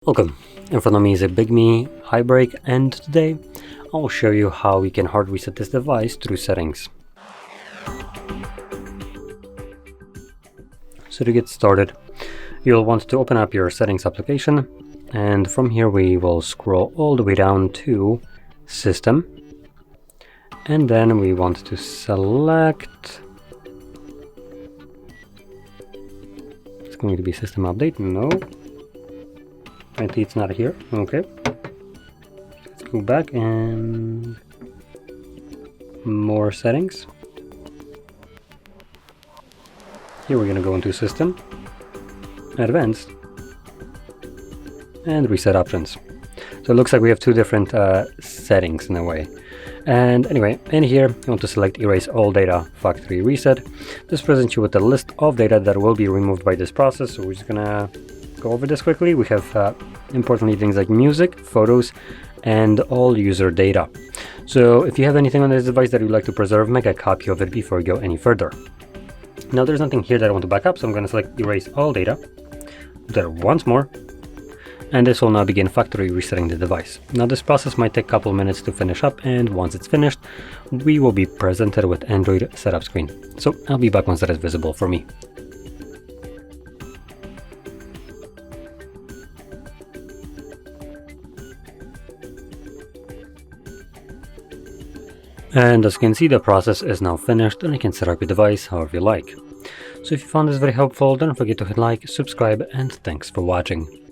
Welcome, in front of me is a BIGME HIBREAK, and today I'll show you how we can hard reset this device through settings. So to get started, you'll want to open up your settings application, and from here we will scroll all the way down to System, and then we want to select, it's going to be System Update, no. It's not here. Okay. Let's go back and more settings. Here we're gonna go into System, Advanced, and Reset Options. So it looks like we have two different settings in a way. And anyway, in here you want to select Erase All Data Factory Reset. This presents you with a list of data that will be removed by this process. So we're just gonna go over this quickly. We have importantly things like music, photos, and all user data. So if you have anything on this device that you'd like to preserve, make a copy of it before you go any further. Now there's nothing here that I want to back up, so I'm going to select Erase All Data. Do that once more, and this will now begin factory resetting the device. Now this process might take a couple minutes to finish up, and once it's finished, we will be presented with Android setup screen. So I'll be back once that is visible for me. And as you can see, the process is now finished and you can set up your device however you like. So if you found this very helpful, don't forget to hit like, subscribe, and thanks for watching.